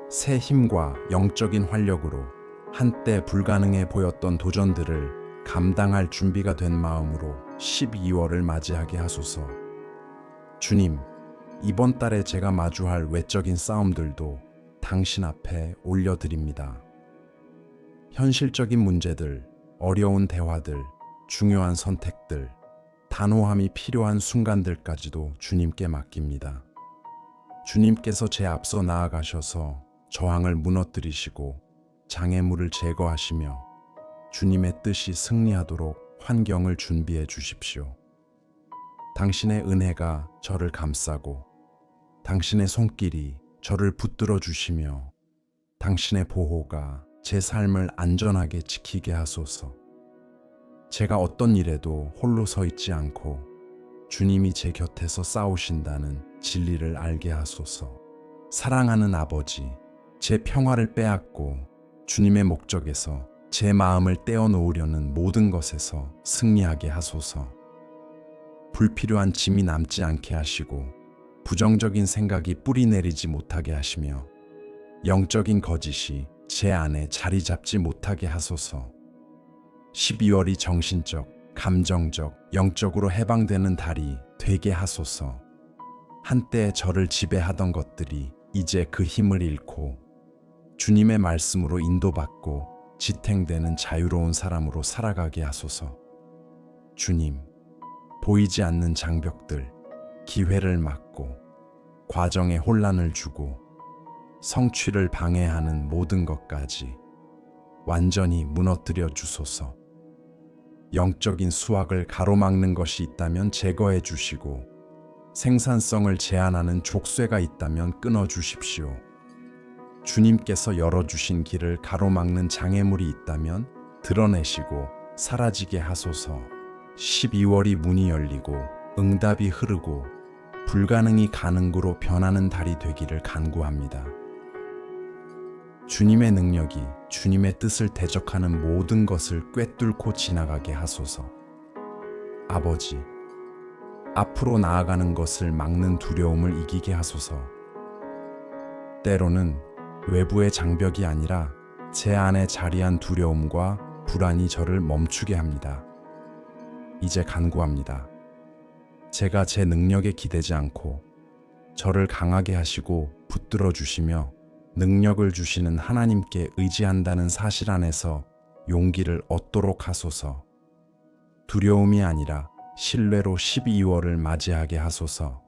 새 힘과 영적인 활력으로 한때 불가능해 보였던 도전들을 감당할 준비가 된 마음으로 12월을 맞이하게 하소서. 주님, 이번 달에 제가 마주할 외적인 싸움들도 당신 앞에 올려드립니다. 현실적인 문제들, 어려운 대화들, 중요한 선택들, 단호함이 필요한 순간들까지도 주님께 맡깁니다. 주님께서 제 앞서 나아가셔서 저항을 무너뜨리시고 장애물을 제거하시며 주님의 뜻이 승리하도록 환경을 준비해 주십시오. 당신의 은혜가 저를 감싸고 당신의 손길이 저를 붙들어 주시며 당신의 보호가 제 삶을 안전하게 지키게 하소서. 제가 어떤 일에도 홀로 서 있지 않고 주님이 제 곁에서 싸우신다는 진리를 알게 하소서. 사랑하는 아버지, 제 평화를 빼앗고 주님의 목적에서 제 마음을 떼어놓으려는 모든 것에서 승리하게 하소서. 불필요한 짐이 남지 않게 하시고 부정적인 생각이 뿌리 내리지 못하게 하시며 영적인 거짓이 제 안에 자리 잡지 못하게 하소서. 12월이 정신적, 감정적, 영적으로 해방되는 달이 되게 하소서. 한때 저를 지배하던 것들이 이제 그 힘을 잃고 주님의 말씀으로 인도받고 지탱되는 자유로운 사람으로 살아가게 하소서. 주님, 보이지 않는 장벽들, 기회를 막고 과정에 혼란을 주고 성취를 방해하는 모든 것까지 완전히 무너뜨려 주소서. 영적인 수확을 가로막는 것이 있다면 제거해 주시고 생산성을 제한하는 족쇄가 있다면 끊어주십시오. 주님께서 열어주신 길을 가로막는 장애물이 있다면 드러내시고 사라지게 하소서. 12월이 문이 열리고 응답이 흐르고 불가능이 가능으로 변하는 달이 되기를 간구합니다. 주님의 능력이 주님의 뜻을 대적하는 모든 것을 꿰뚫고 지나가게 하소서. 아버지, 앞으로 나아가는 것을 막는 두려움을 이기게 하소서. 때로는 외부의 장벽이 아니라 제 안에 자리한 두려움과 불안이 저를 멈추게 합니다. 이제 간구합니다. 제가 제 능력에 기대지 않고 저를 강하게 하시고 붙들어 주시며 능력을 주시는 하나님께 의지한다는 사실 안에서 용기를 얻도록 하소서. 두려움이 아니라 신뢰로 12월을 맞이하게 하소서.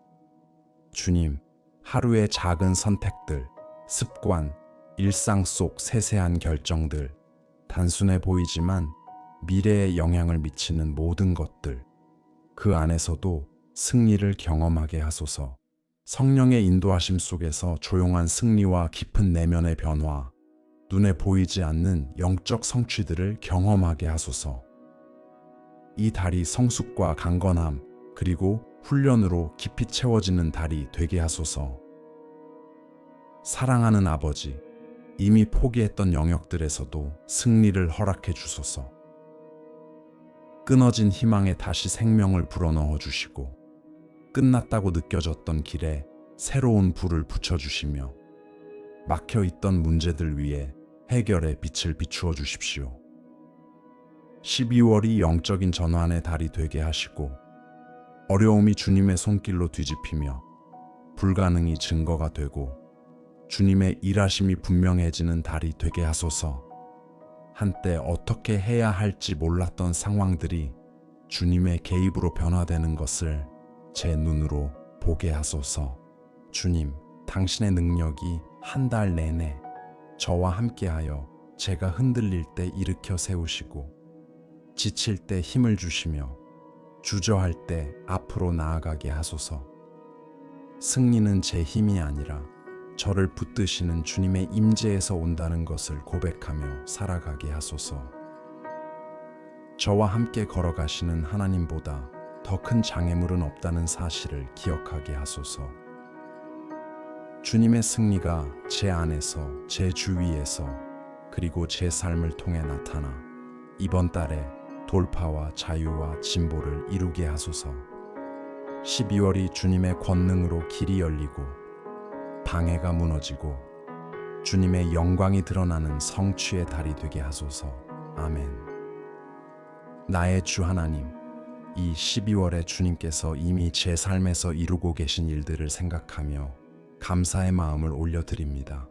주님, 하루의 작은 선택들, 습관, 일상 속 세세한 결정들, 단순해 보이지만 미래에 영향을 미치는 모든 것들, 그 안에서도 승리를 경험하게 하소서. 성령의 인도하심 속에서 조용한 승리와 깊은 내면의 변화, 눈에 보이지 않는 영적 성취들을 경험하게 하소서. 이 달이 성숙과 강건함, 그리고 훈련으로 깊이 채워지는 달이 되게 하소서. 사랑하는 아버지, 이미 포기했던 영역들에서도 승리를 허락해 주소서. 끊어진 희망에 다시 생명을 불어넣어 주시고 끝났다고 느껴졌던 길에 새로운 불을 붙여주시며 막혀있던 문제들 위에 해결의 빛을 비추어 주십시오. 12월이 영적인 전환의 달이 되게 하시고 어려움이 주님의 손길로 뒤집히며 불가능이 증거가 되고 주님의 일하심이 분명해지는 달이 되게 하소서. 한때 어떻게 해야 할지 몰랐던 상황들이 주님의 개입으로 변화되는 것을 제 눈으로 보게 하소서. 주님, 당신의 능력이 한 달 내내 저와 함께하여 제가 흔들릴 때 일으켜 세우시고 지칠 때 힘을 주시며 주저할 때 앞으로 나아가게 하소서. 승리는 제 힘이 아니라 저를 붙드시는 주님의 임재에서 온다는 것을 고백하며 살아가게 하소서. 저와 함께 걸어가시는 하나님보다 더 큰 장애물은 없다는 사실을 기억하게 하소서. 주님의 승리가 제 안에서, 제 주위에서, 그리고 제 삶을 통해 나타나 이번 달에 돌파와 자유와 진보를 이루게 하소서. 12월이 주님의 권능으로 길이 열리고 방해가 무너지고 주님의 영광이 드러나는 성취의 달이 되게 하소서. 아멘. 나의 주 하나님, 이 12월에 주님께서 이미 제 삶에서 이루고 계신 일들을 생각하며 감사의 마음을 올려드립니다.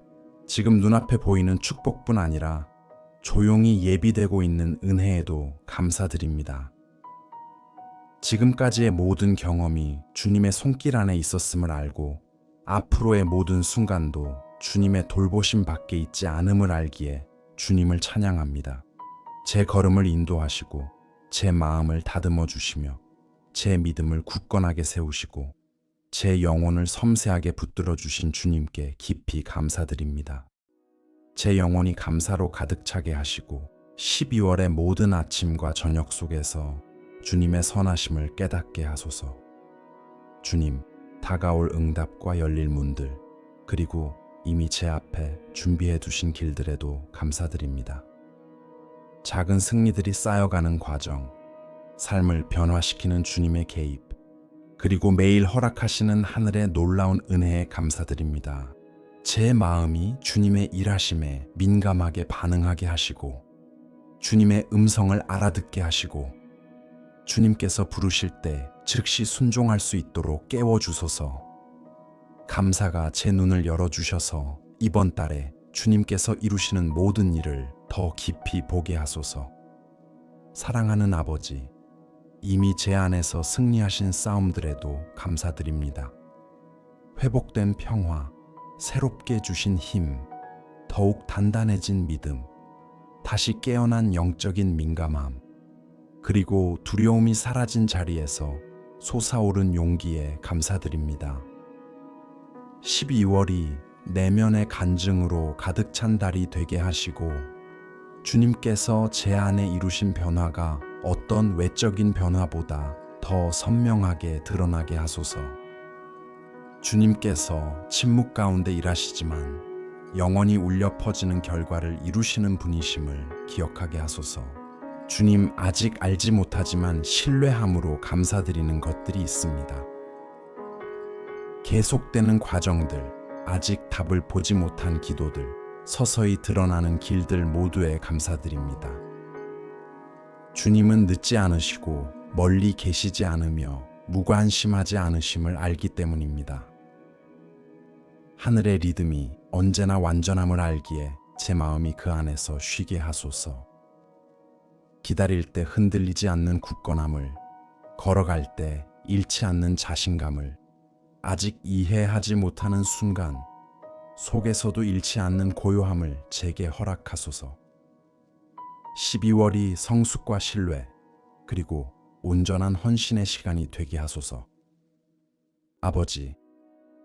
지금 눈앞에 보이는 축복뿐 아니라 조용히 예비되고 있는 은혜에도 감사드립니다. 지금까지의 모든 경험이 주님의 손길 안에 있었음을 알고 앞으로의 모든 순간도 주님의 돌보심 밖에 있지 않음을 알기에 주님을 찬양합니다. 제 걸음을 인도하시고 제 마음을 다듬어 주시며 제 믿음을 굳건하게 세우시고 제 영혼을 섬세하게 붙들어 주신 주님께 깊이 감사드립니다. 제 영혼이 감사로 가득 차게 하시고 12월의 모든 아침과 저녁 속에서 주님의 선하심을 깨닫게 하소서. 주님, 다가올 응답과 열릴 문들, 그리고 이미 제 앞에 준비해 두신 길들에도 감사드립니다. 작은 승리들이 쌓여가는 과정, 삶을 변화시키는 주님의 개입, 그리고 매일 허락하시는 하늘의 놀라운 은혜에 감사드립니다. 제 마음이 주님의 일하심에 민감하게 반응하게 하시고 주님의 음성을 알아듣게 하시고 주님께서 부르실 때 즉시 순종할 수 있도록 깨워주소서. 감사가 제 눈을 열어주셔서 이번 달에 주님께서 이루시는 모든 일을 더 깊이 보게 하소서. 사랑하는 아버지, 이미 제 안에서 승리하신 싸움들에도 감사드립니다. 회복된 평화, 새롭게 주신 힘, 더욱 단단해진 믿음, 다시 깨어난 영적인 민감함, 그리고 두려움이 사라진 자리에서 솟아오른 용기에 감사드립니다. 12월이 내면의 간증으로 가득 찬 달이 되게 하시고 주님께서 제 안에 이루신 변화가 어떤 외적인 변화보다 더 선명하게 드러나게 하소서. 주님께서 침묵 가운데 일하시지만 영원히 울려 퍼지는 결과를 이루시는 분이심을 기억하게 하소서. 주님, 아직 알지 못하지만 신뢰함으로 감사드리는 것들이 있습니다. 계속되는 과정들, 아직 답을 보지 못한 기도들, 서서히 드러나는 길들 모두에 감사드립니다. 주님은 늦지 않으시고 멀리 계시지 않으며 무관심하지 않으심을 알기 때문입니다. 하늘의 리듬이 언제나 완전함을 알기에 제 마음이 그 안에서 쉬게 하소서. 기다릴 때 흔들리지 않는 굳건함을, 걸어갈 때 잃지 않는 자신감을, 아직 이해하지 못하는 순간 속에서도 잃지 않는 고요함을 제게 허락하소서. 12월이 성숙과 신뢰, 그리고 온전한 헌신의 시간이 되게 하소서. 아버지,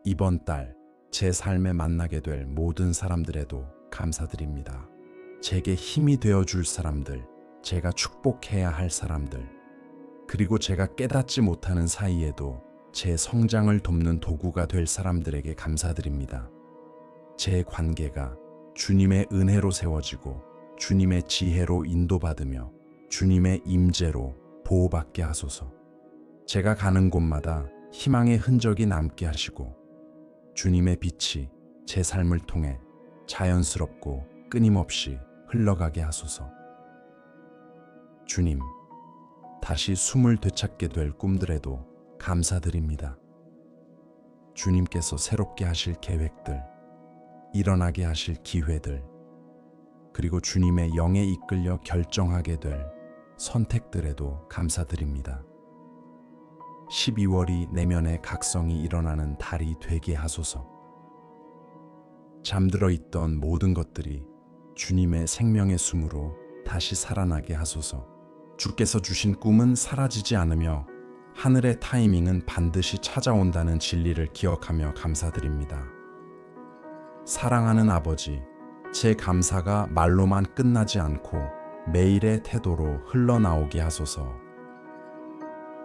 이번 달 제 삶에 만나게 될 모든 사람들에도 감사드립니다. 제게 힘이 되어줄 사람들, 제가 축복해야 할 사람들, 그리고 제가 깨닫지 못하는 사이에도 제 성장을 돕는 도구가 될 사람들에게 감사드립니다. 제 관계가 주님의 은혜로 세워지고 주님의 지혜로 인도받으며 주님의 임재로 보호받게 하소서. 제가 가는 곳마다 희망의 흔적이 남게 하시고 주님의 빛이 제 삶을 통해 자연스럽고 끊임없이 흘러가게 하소서. 주님, 다시 숨을 되찾게 될 꿈들에도 감사드립니다. 주님께서 새롭게 하실 계획들, 일어나게 하실 기회들, 그리고 주님의 영에 이끌려 결정하게 될 선택들에도 감사드립니다. 12월이 내면의 각성이 일어나는 달이 되게 하소서. 잠들어 있던 모든 것들이 주님의 생명의 숨으로 다시 살아나게 하소서. 주께서 주신 꿈은 사라지지 않으며 하늘의 타이밍은 반드시 찾아온다는 진리를 기억하며 감사드립니다. 사랑하는 아버지, 제 감사가 말로만 끝나지 않고 매일의 태도로 흘러나오게 하소서.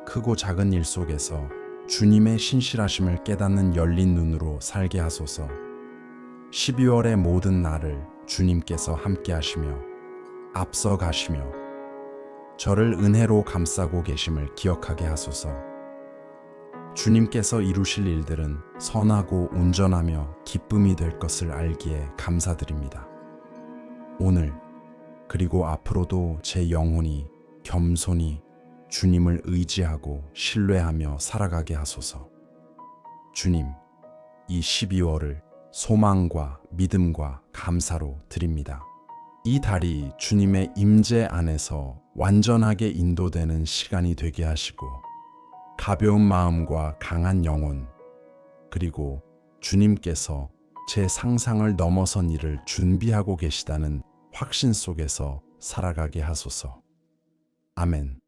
크고 작은 일 속에서 주님의 신실하심을 깨닫는 열린 눈으로 살게 하소서. 12월의 모든 날을 주님께서 함께 하시며 앞서 가시며 저를 은혜로 감싸고 계심을 기억하게 하소서. 주님께서 이루실 일들은 선하고 온전하며 기쁨이 될 것을 알기에 감사드립니다. 오늘 그리고 앞으로도 제 영혼이 겸손히 주님을 의지하고 신뢰하며 살아가게 하소서. 주님, 이 12월을 소망과 믿음과 감사로 드립니다. 이 달이 주님의 임재 안에서 완전하게 인도되는 시간이 되게 하시고 가벼운 마음과 강한 영혼, 그리고 주님께서 제 상상을 넘어선 일을 준비하고 계시다는 확신 속에서 살아가게 하소서. 아멘.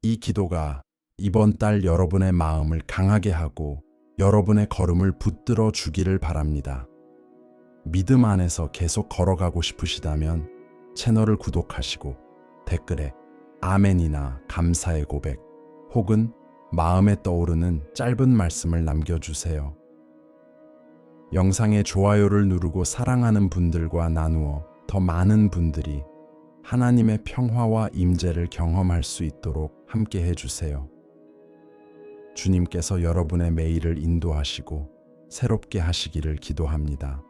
이 기도가 이번 달 여러분의 마음을 강하게 하고 여러분의 걸음을 붙들어 주기를 바랍니다. 믿음 안에서 계속 걸어가고 싶으시다면 채널을 구독하시고 댓글에 아멘이나 감사의 고백 혹은 마음에 떠오르는 짧은 말씀을 남겨주세요. 영상에 좋아요를 누르고 사랑하는 분들과 나누어 더 많은 분들이 하나님의 평화와 임재를 경험할 수 있도록 함께 해주세요. 주님께서 여러분의 매일을 인도하시고 새롭게 하시기를 기도합니다.